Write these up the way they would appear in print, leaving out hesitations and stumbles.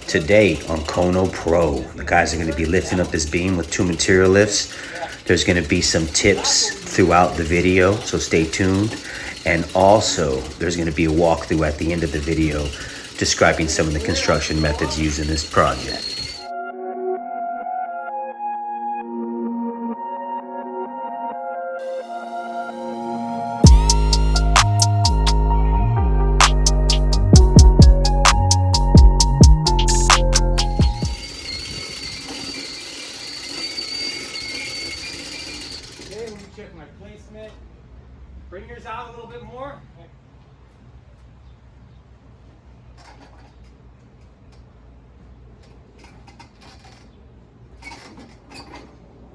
Today on Kono Pro, the guys are going to be lifting up this beam with 2 material lifts. There's going to be some tips throughout the video, so stay tuned. And also, there's going to be a walkthrough at the end of the video describing some of the construction methods used in this project. Check my placement. Bring yours out a little bit more.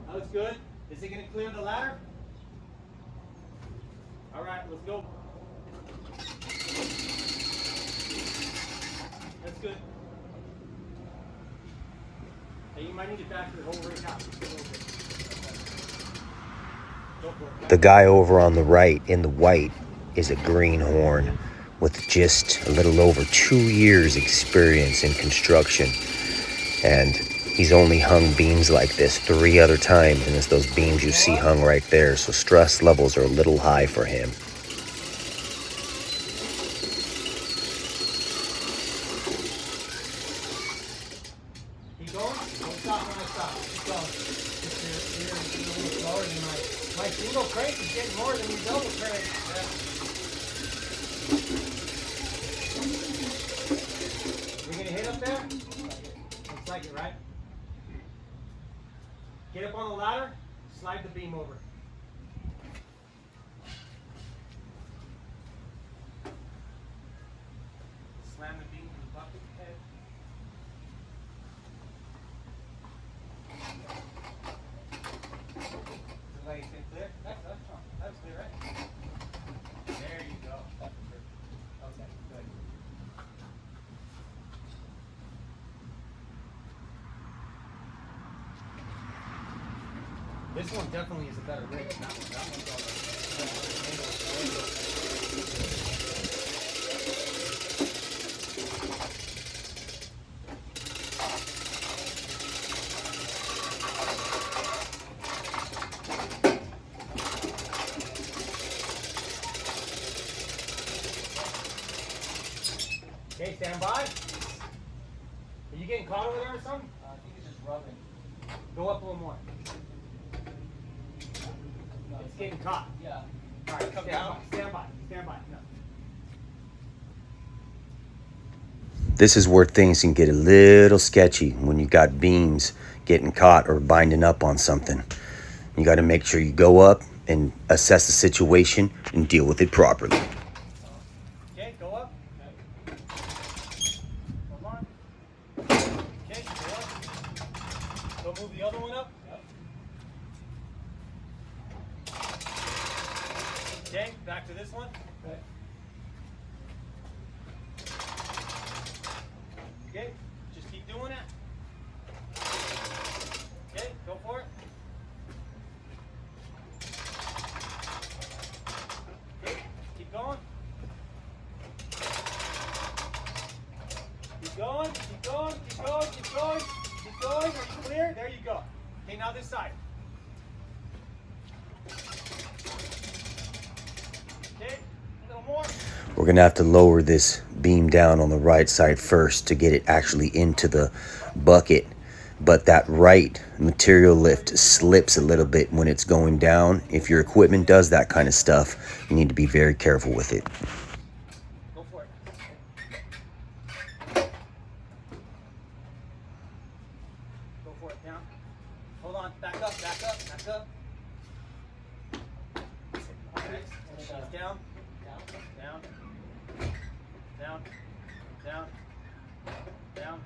That looks good. Is it going to clear the ladder? All right, let's go. That's good. Hey, you might need to back your whole rig out. The guy over on the right in the white is a greenhorn with just a little over 2 years experience in construction. And he's only hung beams like this 3 other times, and it's those beams you see hung right there. So stress levels are a little high for him. Keep going. Don't stop when I stop. Keep going. You're a little slower than my single crank is getting more than your double crank. We're going to hit up there? Looks like it, right? Get up on the ladder, slide the beam over. Slam the beam in the bucket head. Like it's been clear? That's clear, right? There you go. Okay, good. This one definitely is a better rig than that one. That one's all Okay, stand by. Are you getting caught over there or something? I think it's just rubbing. Go up a little more. It's getting caught. Yeah. All right, come down. Stand by. Stand by. No. This is where things can get a little sketchy when you got beams getting caught or binding up on something. You got to make sure you go up and assess the situation and deal with it properly. Okay, go up. Okay. Hold on. Okay, go up. Go move the other one up. Yep. Okay, back to this one. Okay. Okay, just keep doing it. Okay, go for it. Okay, keep going. Keep going, keep going, keep going, keep going, keep going. Are you clear? There you go. Okay, now this side. Okay, a little more. We're going to have to lower this beam down on the right side first to get it actually into the bucket. But that right material lift slips a little bit when it's going down. If your equipment does that kind of stuff, you need to be very careful with it. Go for it. Go for it. Down. Hold on. Back up. Back up. Back up. Okay. Down. Down. Down. Down. Down. Down.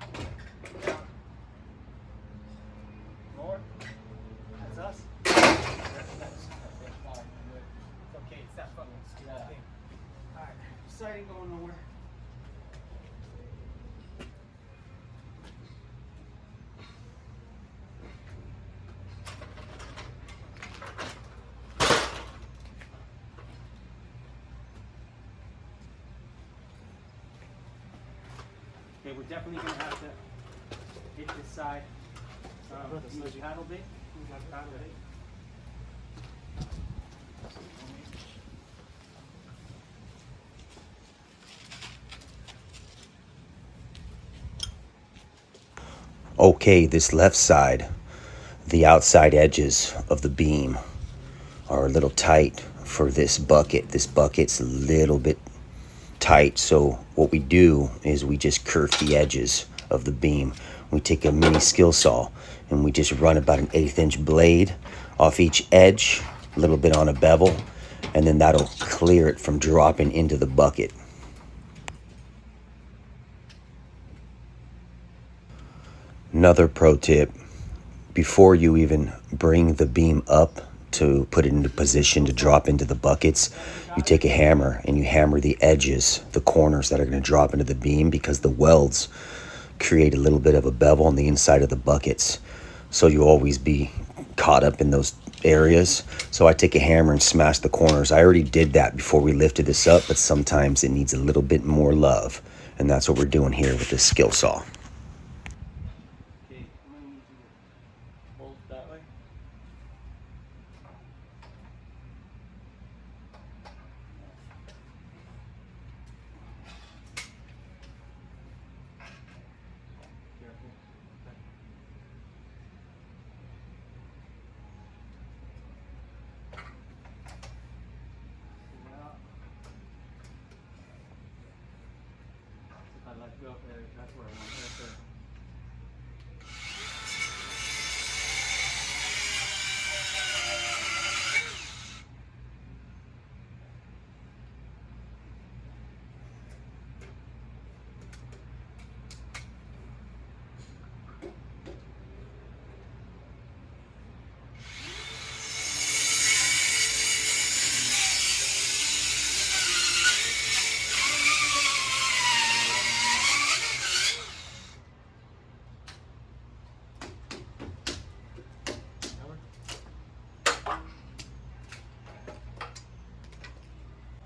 Down. More. That's us. It's okay. It's that fucking stupid thing. All right. Side ain't going nowhere. Okay, we're definitely gonna have to hit this side. Use paddle bait. Paddle bait. Okay, this left side, the outside edges of the beam are a little tight for this bucket. This bucket's a little bit tight, so what we do is we just kerf the edges of the beam. We take a mini skill saw and we just run about an 1/8 inch blade off each edge, a little bit on a bevel, and then that'll clear it from dropping into the bucket. Another pro tip, before you even bring the beam up to put it into position to drop into the buckets, you take a hammer and you hammer the edges, the corners that are going to drop into the beam, because the welds create a little bit of a bevel on the inside of the buckets. So you'll always be caught up in those areas. So I take a hammer and smash the corners. I already did that before we lifted this up, but sometimes it needs a little bit more love. And that's what we're doing here with this skill saw. Bolt that way. Careful. If I let go there, that's where I want right there.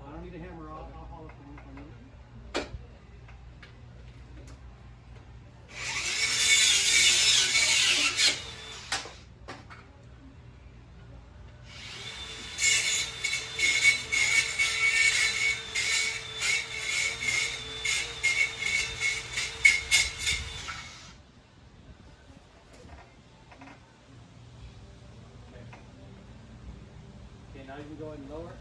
I don't need a hammer off. I'll haul it from you if I need it. Okay, now you can go ahead and lower it.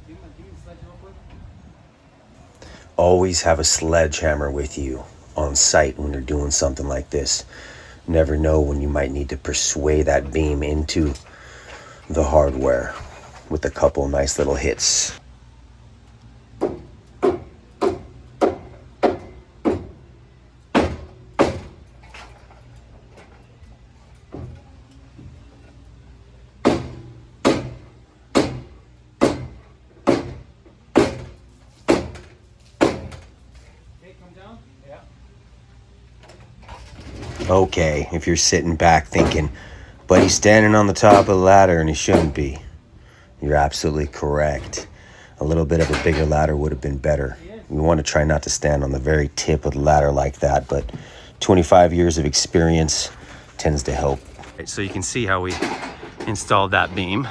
Give me the sledge real quick. Always have a sledgehammer with you on site when you're doing something like this. Never know when you might need to persuade that beam into the hardware with a couple nice little hits. Come down? Yeah. Okay, if you're sitting back thinking, but he's standing on the top of the ladder and he shouldn't be, you're absolutely correct. A little bit of a bigger ladder would have been better. We want to try not to stand on the very tip of the ladder like that, but 25 years of experience tends to help. So you can see how we installed that beam.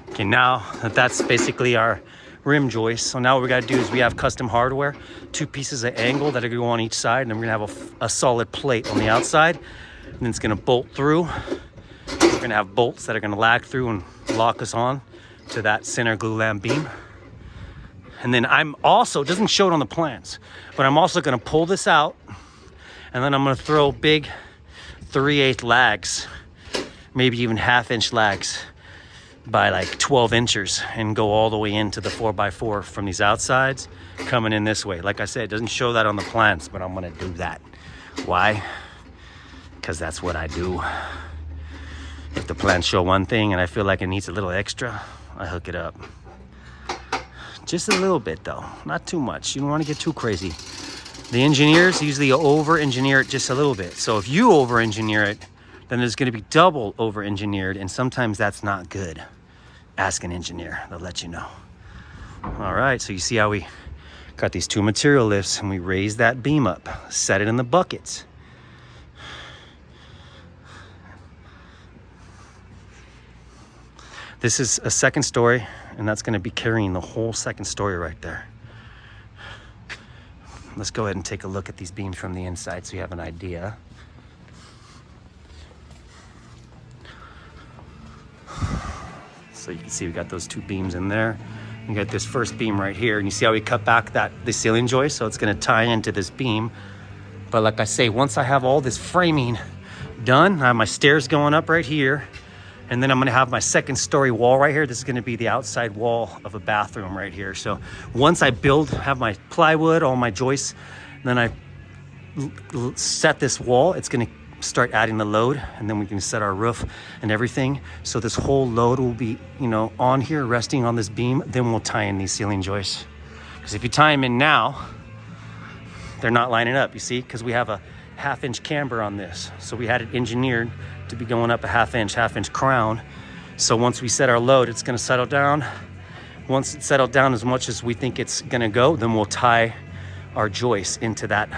Okay, now that's basically our rim joist. So now what we got to do is we have custom hardware, 2 pieces of angle that are going to go on each side, and then we're going to have a solid plate on the outside, and then it's going to bolt through. We're going to have bolts that are going to lag through and lock us on to that center glulam beam. And then I'm also, it doesn't show it on the plans, but I'm also going to pull this out, and then I'm going to throw big 3/8 lags, maybe even 1/2 inch lags by like 12 inches, and go all the way into the 4x4 from these outsides coming in this way. Like I said, it doesn't show that on the plans, but I'm going to do that. Why? Because that's what I do. If the plans show one thing and I feel like it needs a little extra, I hook it up. Just a little bit though, not too much. You don't want to get too crazy. The engineers usually over-engineer it just a little bit. So if you over-engineer it, then there's going to be double over-engineered, and sometimes that's not good. Ask an engineer, they'll let you know. All right, so you see how we got these two material lifts and we raise that beam up, set it in the buckets. This is a second story, and that's going to be carrying the whole second story right there. Let's go ahead and take a look at these beams from the inside so you have an idea. So you can see we got those two beams in there. You got this first beam right here, and you see how we cut back the ceiling joist, so it's going to tie into this beam. But like I say, once I have all this framing done, I have my stairs going up right here, and then I'm going to have my second story wall right here. This is going to be the outside wall of a bathroom right here. So once I have my plywood, all my joists, then I set this wall, it's going to start adding the load, and then we can set our roof and everything. So this whole load will be, on here, resting on this beam. Then we'll tie in these ceiling joists. Because if you tie them in now, they're not lining up, you see, because we have a 1/2-inch camber on this. So we had it engineered to be going up a 1/2 inch crown. So once we set our load, it's going to settle down. Once it's settled down as much as we think it's going to go, then we'll tie our joists into that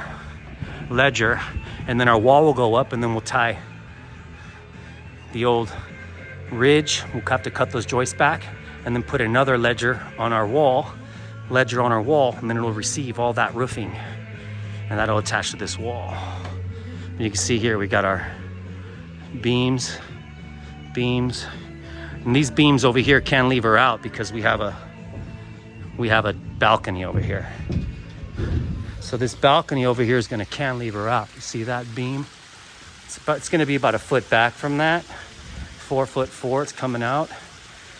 ledger, and then our wall will go up, and then we'll tie the old ridge. We'll have to cut those joists back and then put another ledger on our wall, and then it'll receive all that roofing, and that'll attach to this wall. You can see here we got our beams, and these beams over here cantilever out because we have a balcony over here. So this balcony over here is going to cantilever out. You see that beam? It's going to be about a foot back from that. 4'4", it's coming out.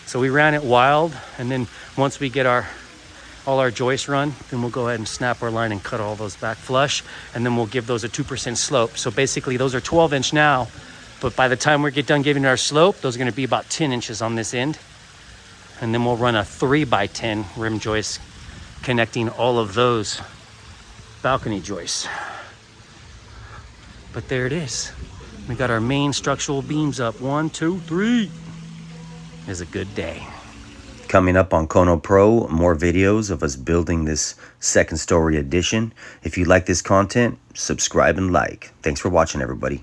So we ran it wild, and then once we get all our joists run, then we'll go ahead and snap our line and cut all those back flush, and then we'll give those a 2% slope. So basically those are 12-inch now, but by the time we get done giving our slope, those are going to be about 10 inches on this end. And then we'll run a 3x10 rim joist connecting all of those balcony joists. But there it is. We got our main structural beams up. 1, 2, 3. It's a good day. Coming up on Kono Pro, more videos of us building this second story addition. If you like this content, subscribe and like. Thanks for watching, everybody.